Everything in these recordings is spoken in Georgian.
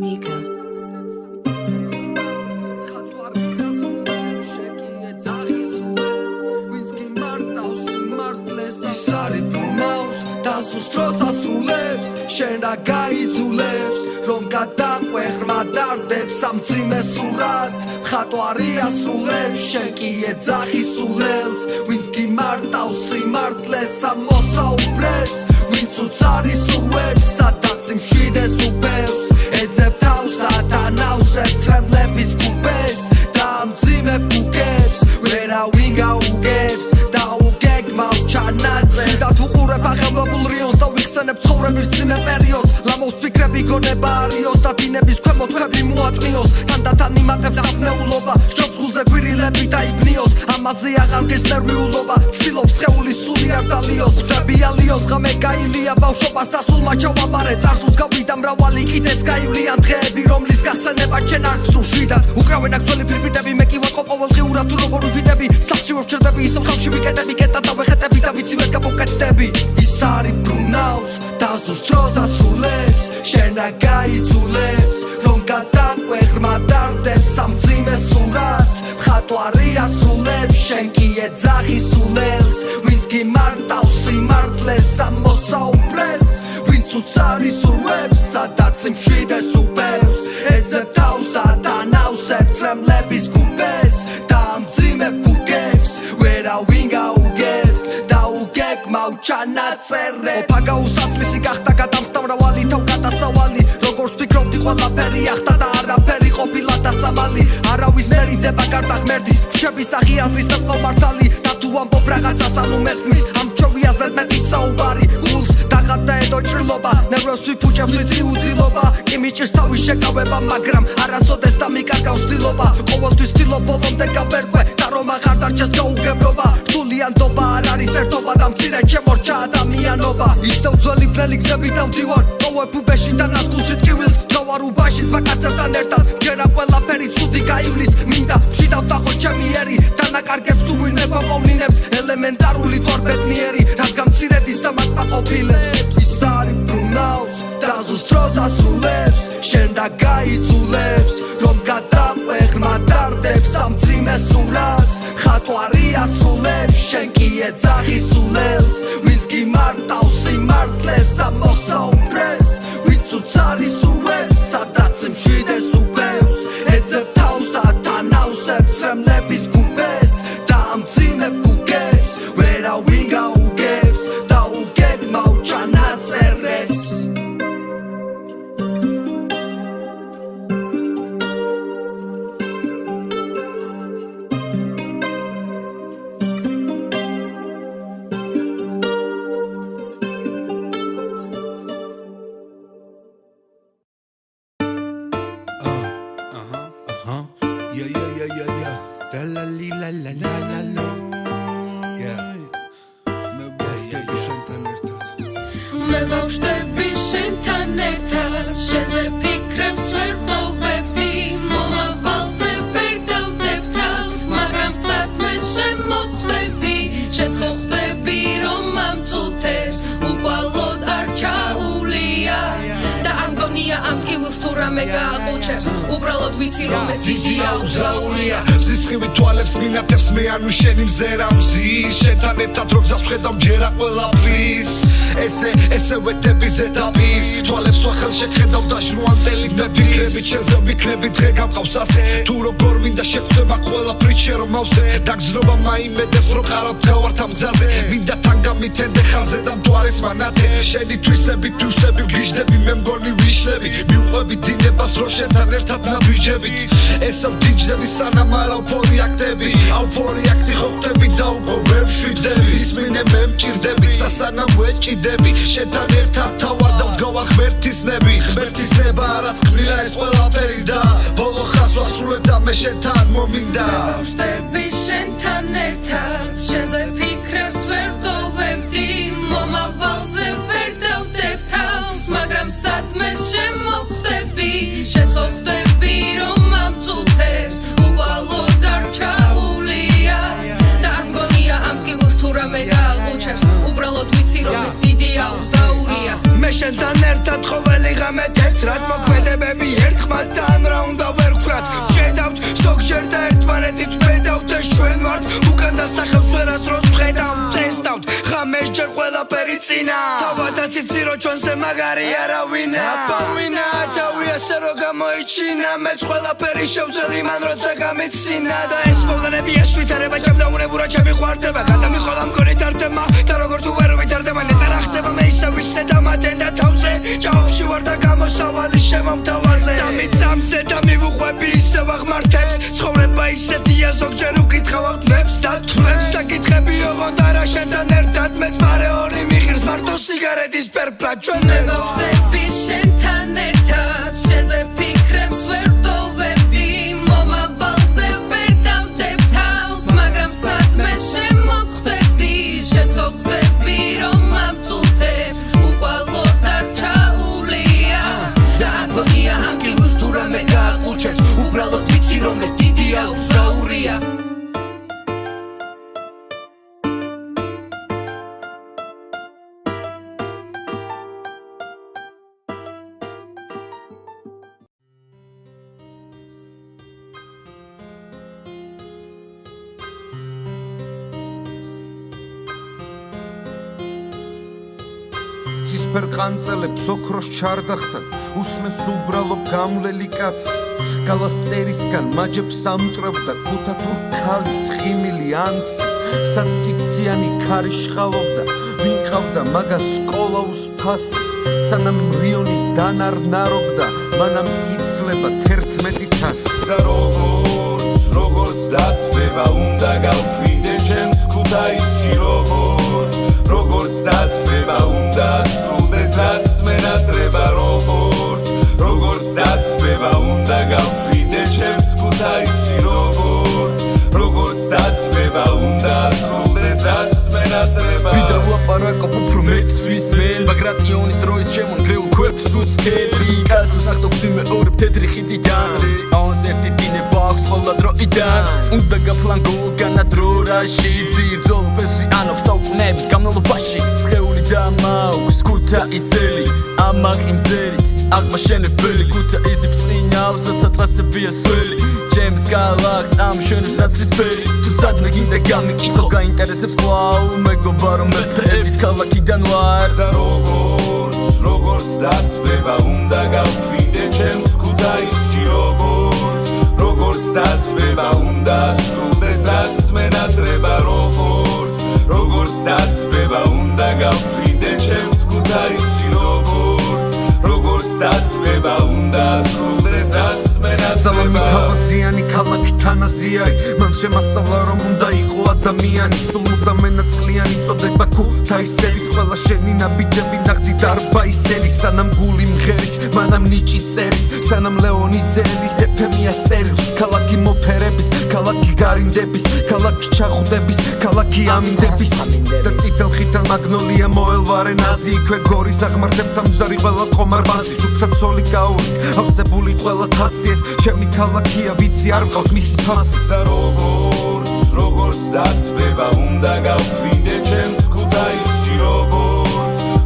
Nika. შენ რა გაიძულებს რომ გადაყვე ღრმა დარდებს სამძიმე სურათს ხატვარი ასრულებს შენ კი ეძახი სულელს ვინც გიმარტავს სიმართლეს ამოსაუბრეს ვინც უცარი სურვებს სადაც იმშვიდეს უფევს ეძებ თავს და დანავსებს ცრემლების გუბეს და ამძიმე ბუგებს ვერავინ გაუგებს და უგეგმავ ჩანაწერს შიდათ უყურებ ახალმობულ რიონს და ვიხსენებ ცხოვრების ძიმე პერიოდს ლამოს ფიქრები გონება არიოს და დინების ქვემოთ ქვები მოაწმიოს თანდათან იმატებს დაფნეულობა ჯობს გულზე გვირილები დაიბნიოს ამაზე აღარ გეს ნერვიულობა ცდილობს სხეულის სული არ დალიოს ხვდები ალიოს ღამე გაილია ბავშვობას და სულ მაჩავაბარე წარსულს გავიდა მრავალი კიდეც გაივლიან დღეები რომლის გახსენება ჩვენ არ გსურს შვიდად უკრავენ აქ ძველი ფირფიტები მე კი ვატყო ყოველდღიურად თუ როგორ ვიდები სახლში ვჩერდები ისო ხავში ვიკეტები კეტა და ვეხეტები და ვიცი ვერ გამოვკეთდები ის არის ბრუნავს და ზუსტ დროს ასრულებს შენ რა გაიძულებს რომ გადაყვე ღრმა დარდებს სამძიმე სურათს მხატვარი ასრულებს შენ კი ეძახი სულელს ვინც გიმარტავს სიმართლეს ამოსაუბრეს ვინც უცარი სურვებს სადაც იმშვიდეს უფევს ეძებ თავს და დანავსებს ცრემლების გუბეს და ამძიმე გუგებს ვერავინ გაუგებს და უგეგმავ ჩანაწერებს ოფაგა უსაცლისი გახდა გადამხდა მრავალი თავ გადასავალი როგორც ფიქრობდი ყველაფერი ახდა და არაფერი ყოფილა დასამალი არავის მერიდება გარდა ღმერთის რჩების აღიაზრის და მართალი და თუ ამბობ რაღაცას ანუ მეთქმის ამ ჩოვიაზრეთ მეტი საუბარი გულს დაღატა ედო ჭრილობა ნერვებს ვიფუჭებს ვიცი უძილობა კი მიჭირს თავის შეკავება მაგრამ არასოდეს და მიკარგავს ცდილობა ყოველთვის ცდილობ ბოლომდე გავერკვე და რომ აღარ დარჩეს გაუგებრობა რთულიანობა არ არის ერთობა და მცირე შემორჩა ადამიანობა ისევ ძველი ბნელი გზები დავდივარ ყოველ ბუბეში და ნასკულში ტკივილს თავარ უბაში ზვაკაცებთან ერთად ჯერა ყველაფერი ცუდი გაივლის მინდა ვშიდავ და ხო ჩემი ერი დანაკარგებს თუ ვინმე პოპოვნინებს ელემენტარული თვარ ბედნიერი რადგან მცირედის და მათმა ყოფილებს ის არის ბრუნავს და ზუსტ დროს ასრულებს შენ რა გაიძულებს რომ გადაყვე ღრმა დარდებს სამძიმე სურათს ხატვარი ასრულებს შენ კი ეძახი სულელს ვინც გიმარტავს სიმართლეს ამოსაუბრეს ვინც უცარი სურვებს სადაც იმშვიდეს უფევს ეძებ თავს და დანავსებს ცრემლების გუბეს და ამძიმე გუგებს ვერავინ გაუგებს და უგეგმავ ჩანაწერებს Bauștebi შენთან ერთად შენზე ფიქრებს ვერ დავვებდი მომავალზე ვერ დავდებ თავს მაგრამ სადმე შემოხვდები შეცხო ხვდები რომ ამ წუთებს უკვალოდ არ ჩაულია და არ მგონია ამ ტკივილს თუ რამე გააყუჩებს უბრალოდ ვიცი რომ ეს დიდი აუზაურია სისხლივი თვალებს მინათებს მე ანუ შენი მზერა მზის შენთან ერთად რო გზას ვხედავ ჯერა ყველაფრის ესე ვეთები ზედაპირს თვალებს ვახელ შეხედავ და ჟრუანტელი ფიქრები შენზე ვიქნები დღე გამყავს ასე თუ როგორ მინდა შეხვდება ყველაფრით შენ რომ ავსე დაგრძნობა მაიმედებს რომ ყარავ გავართ ამ გზაზე მინდა თან გამითენდე ხალზე და მთვარეს მანათე შენი თვისები თვისები ვგიჟდები მე მგონი ვიშლები მიუყვები დინებას დრო შენთან ერთად ნაბიჯებით ესა ვდიჯდები სანამ არ ავფორიაქტები ავფორიაქტი ხო ხდები და უკვე ვერ ვშვიდები ისმინე მე მჭირდები სასანამ ვეჭიდები შენთან ერთად თავარ და ვდგავარ ღმერთის ნები ღმერთის ნება რაც ქმნია ეს ყველაფერი და ბოლო ხას ვასრულებ და მე შენთან მომინდა ბავშვები შენთან ერთად შენზე ფიქრებს ვერ დავვებდი მომავალზე ვერ დავდებ თავს მაგრამ სადმე შემოხვდები შეცხო ხვდები რომ ამ წუთებს უკვალოდ არ ჩაულია და არ მგონია ამ ტკივილს თუ რამე გააყუჩებს უბრალოდ ვიცი რომ ეს დიდი აუზაურია მე შენთან ერთად ყოველი ღამე წინა თავადაც იცი რომ ჩვენზე მაგარი არავინა აბავინა თავი ასე რომ გამოიჩინა მეც ყველაფერი შევძელი მან როცა გამიცინა და ეს მოვლენები ეს ვითარება ჩემდა უნებურა ჩემი ყვარდება გადამიყოლა მგონი დარდემა და როგორ თუ ვერ ვითარდება ნეტა რა ხდება მე ისე ვისე და მათენ და თავზე ჭაობში ვარ და გამოსავალი შემომთავაზე წამიწამზე და მივუყვები ისე ვაღმართებს ცხოვრება ისეთია ზოგჯერ უკითხავ აღნებს და თვლებს საკითხები ოღონდ არა შენთან ერთად მეც მარე ორი მიღირს მარტო სიგარეტის პერფლად ჩვენერო მე ვხდები შენთან ერთად შენზე ფიქრებს ვერ დოვებდი მომავალზე ვერ დავდებ თავს მაგრამ სადმე შემოხვდები შეცხოვდები რომ ამ წუთებს უკვალო დარჩაულია და აგონია ამ კიბუს თუ რამე გააყუჩებს უბრალოდ ვიცი რომ ეს დიდია უზრაურია ცისფერ ყანწელებს ოქროს ჩარდახთან უსმეს უბრალო გამლელი კაცი გალას წერისგან მაჯებს ამტრებდა ქუთათურ ქალის ხიმილი ანცი სათიციანი ქარი შხალობდა ვინ ყავდა მაგას სკოლაუს ფასი სანამ რიონი დანარნარობდა მანამ იცლება 11 თასი და როგორც დაწვება უნდა გავფრინდე ჩემს ქუთაისში როგორც დაწვება უნდა სრულდეს ასმენატრება როგორც დაწვება უნდა გავფრინდე ჩემს ქუთაისში როგორც დაწვება უნდა სრულდეს ასმენატრება ვიდრე ლაპარაკობ უფრო მეც ვისმენ ბაგრატიონის დროის შემონგრეულ ქვებს უცქები გასას ახდობს მეორე თეთრი ხიდიდან რიონს ერთი დინება აქვს ყველა დროიდან უნდა გაფლანგო განადრო რაში ძირძოლფეს ვიანობ საუკუნეების განმავლობაში სხეული და მაქვს ქუთაისელი ამაყი მზერით აღმაშენებელი ქუთაისი ბრწყინავს რაცა ტრასებია სველი ჩემს გალაქს ამშვენებს ნაცრისფერი თუ სადმე გინდა გამიკითხო გაინტერესებს კვლავ მეგობა რომ მეფეების ქალაქიდან ვარ და როგორც დაწვება უნდა გავფრინდე ჩემს ქუთაისში როგორც დაწვება უნდა სრულდეს ასმენატრება როგორც დაწვება უნდა გავფრინდე ჩემს ქუთაისში როგორც დაწვება უნდა სრულდეს სალამი თავაზიანი ქალაქი თანაზიარი მან შემასწავლა რომ უნდა იყო ადამიანი სულ მუდამ მენაწყლიანი წოდება ქუთაისელის ყველა შენი ნაბიჯები ნახდი დარბაისელი სანამ გული მღერის მანამ ნიჭი წერის სანამ ლეონი ძელის ეფემია წერილს ქალაქი მოფერების ქალაქი გარინდების ქალაქი ჩახუდების ქალაქი ამინდების და წითელ ხითელ მაგნოლია მოელვარენ აზი იქვე გორის აღმართებთან მზარი ყველა ყომარბაზი სუფთა ცოლი გაური ავსებული ყველა თასი ეს ჩემი ქალაქია ვიცი არ მყავს მისი თასი და როგორც დაწვება უნდა გავფრინდე ჩემს ქუთაისში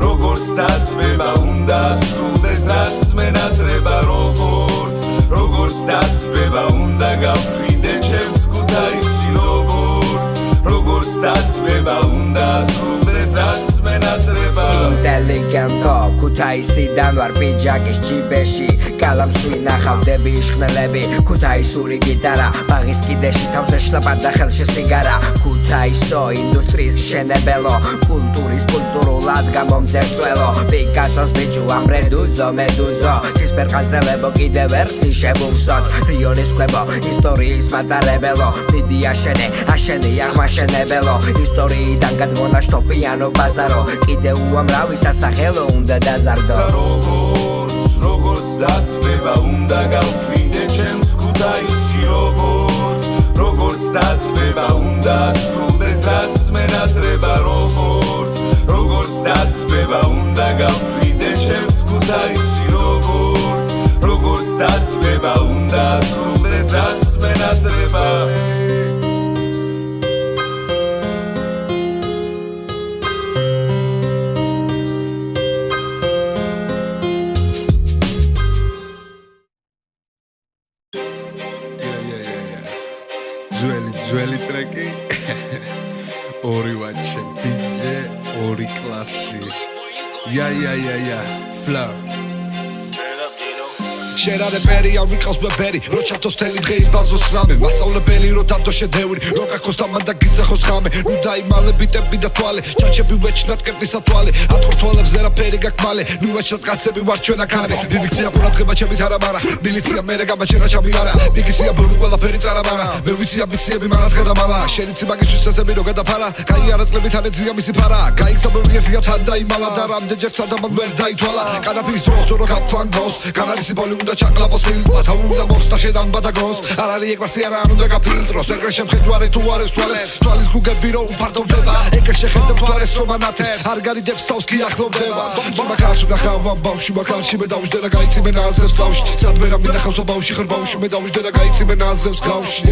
როგორც დაწვება უნდა სრულდეს ასმენატრება როგორც დაწვება უნდა გავფრინდე ჩემს ქუთაისში როგორც დაწვება უნდა სრულდეს ასმენატრება ინტელიგენტო ქუთაისიდან ვარ პიჯაკის ჯიბეში კალამსვი ნახავდები იშხნელები ქუთაისური გიტარა ბაღის კიდეში თავს ეშლება და ხელში სიგარა ქუთაისო ინდუსტრიის მშენებელო კულტურის კულტურულად გამომძერწველო პიკასოს ბიჭუ ამბრედუზო მედუზო ცისფერ ყანწელებო კიდევ ერთი შევუვსოთ რიონის ქვებო ისტორიის მატარებელო დიდი აშენე აღმაშენებელო ისტორიიდან გადმონაშთო ბაზარო კიდე უამრავი სასახელო უნდა დაზარდო როგორც დაწვება უნდა გავფრინდე ჩემს ქუთაისში როგორც დაწვება უნდა სრულდეს ასმენატრება როგორც დაწვება უნდა გავფრინდე ჩემს ქუთაისში როგორც დაწვება უნდა სრულდეს ასმენატრება ძველი ტრეკი ორი ვაჩე ბიძე ორი კლასი Flow შერარებელი არ ვიყავს ბებერი რო ჩათოს თელი დღეი ბაზოს რამე მასწავლებელი რო დადო შედევრი რო გაქოს დამან და გიძახოს ღამე ნუ დაიმალე ბიტები და თვალე ჩაჩები ვეჩნად კეპისა თვალე ათქორ თვალებს ზერაფერი გაქვს მალე ნუ ვეჩნად კაცები ვარ ჩვენ აქ მილიცია ყურადღება ჩემით არა მარა მილიცია მერე გამაჩერა ჩამი არა მიგიცია ბოლო ყველაფერი წარამარა მე ვიცი ამბიციები მანაც გადამალა შენიცი მაგისთვის წესები რო გადაფარა კაი არაწლებით არ ეძია მისი ფარა გაიქცაბები ეძია თან დაიმალა და რამდენჯერ სადამან ვერ დაითვალა კანაფის როს რო გაფლანგოს კანალის ბოლო და ჩაკლაპოს ფილტვა თან უნდა მოხსნა შედან ბადაგოს არ არის ეკლესია რა უნდა გაფილტროს ეგრე შემხედვარე თუ არის თვალებს თვალის გუგები რო უფარდოვდება ეგრე შეხედებ თვალეს რომ ანათებს არ გარიდებს თავს კი ახლოვდება მაგას უხავ ბავშვი მაგაში მე დავждე რა გაიწიმე ნაზრებს წავში სადმე რა მინახავს ბავშვი ხარ ბავშვი მე დავждე რა გაიწიმე ნაზრებს გავში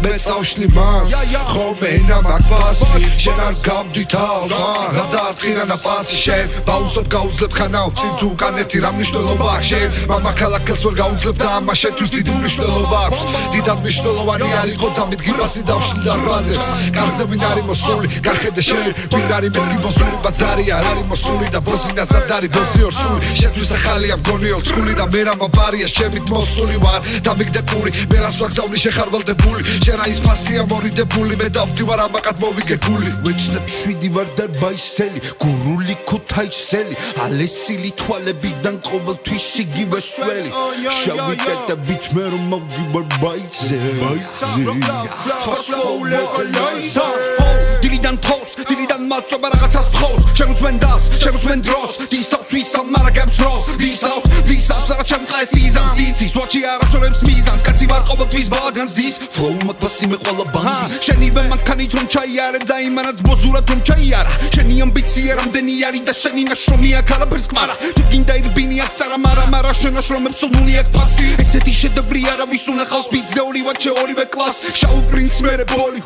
მე წავშლი მას ხოლმე ენა მაგბასი შენ არ გავდი თავს რა დაარტყირა ნაპასი შენ ბაუსობ გაუძლებ ხანაო წინ თუ კანეთი რა მნიშვნელობა შენ მამა ქალაქს ვერ გაუძლებ და ამას შენთვის დიდი მნიშვნელობა აქვს დიდად მნიშვნელოვანი არ იყო დამიდგი მასი დავშლიდა რაზებს კარზე ვინ არის მოსული გახედე შენ ვინ არის მეთქი მოსული ბაზარი არ არის მოსული და ბოზინა ზადარი ბოზი ორსული შენთვის ახალია მგონიო ცკული და მე რა მაბარია შემით მოსული ვარ დამიგდე პური მე რას ვაგზავნი შეხარვალდებული შენ რა ის ფასტია მორიდებული მე დავდივარ ამაკად მოვიგე გული ვეჩნებ შვიდი ვარ და ბაისელი გურული ქუთაისელი ალესილი თვალებიდან ყოველთვის იგივე სველი შავი კეტებით მე რომ მოგივარ ბაიზე დილიდან თავს დილიდან მაწვება რაღაცას თხოვს შენ უსმენ დას შენ უსმენ დროს დისავს ვისალ მარაგებს დროს დისავს რა ჩემყეს იზამს იცის ვაჩი არასწორებს მიზანს კაცი ვარ ყოველთვის ბალაგანს დის ფლოუ მაგბასი მე ყველა ბანდი შენივე მანქანით რომ ჩაიარე და იმანაც ბოზურად რომ ჩაიარა შენი ამბიცია რამდენი არის და შენი ნაშრომი აქ არაფერს კმარა თუ გინდა ირბინი აქ წარა მარა შენ ნაშრომებს სულული აქ პასი ესეთი შედევრი არავის უნახავს ბიძე ორივე ორივე კლასს შავი პრინცი მერე ბოლი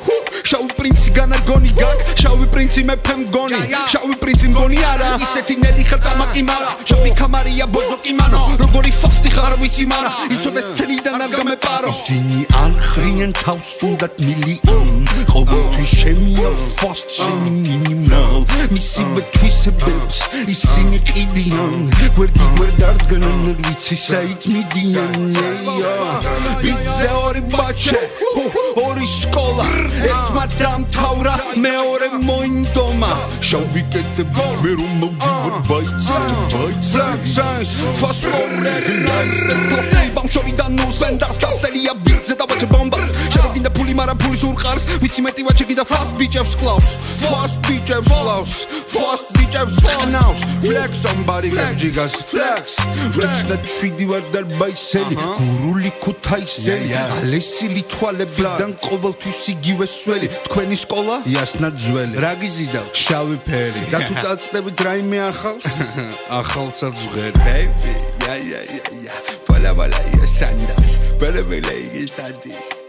შავი პრინცი განარგონი გაკ შავი პრინცი მეფე მგონი შავი პრინცი მგონი არა ისეთი ნელი ხარ წამაკი მარა შავი კამარია ბოზოკი მანო როგორი ფასტი ხარ ვიცი მარა იცოდეს ცელიდან არ გამეპარო ისინი არ ხრიან თავს უნდათ მილიონი ყოველთვის შემია ფასტ შენი მინიმალ მისივე თვისებებს ისინი ყიდიან გვერდ დარდგნენ ვიცი საით მიდიან ბიძე ორი ბაჩე ორი სკოლა ერთმა დამთავრა მეორე მოინდომა შავი კეტები მე რომ მოვდივარ ბაიზე ფასპორტი ნაისე ბავშვიდან ნუსვენ დას გასელია ბიძე და ბაჩე ბომბას შეგინდა ფული მარა ფულის ურყარს ვიცი მეტი ბაჩე გიდა ფასტ ბიჭებს კლავს fast bitches now flex somebody got jigas flex ვეჩნებ შვიდი ვარ და ბაისელი გურული ქუთაისელი ალესილი თვალებიდან ყოველთვის იგივე სველი თქვენი სკოლა იასნად ძველი რა გიზიდავ შავი ფერი და თუ წაწდებით რაიმე ახალსაც ვღერ baby ja voila ia sandas pero me leí santis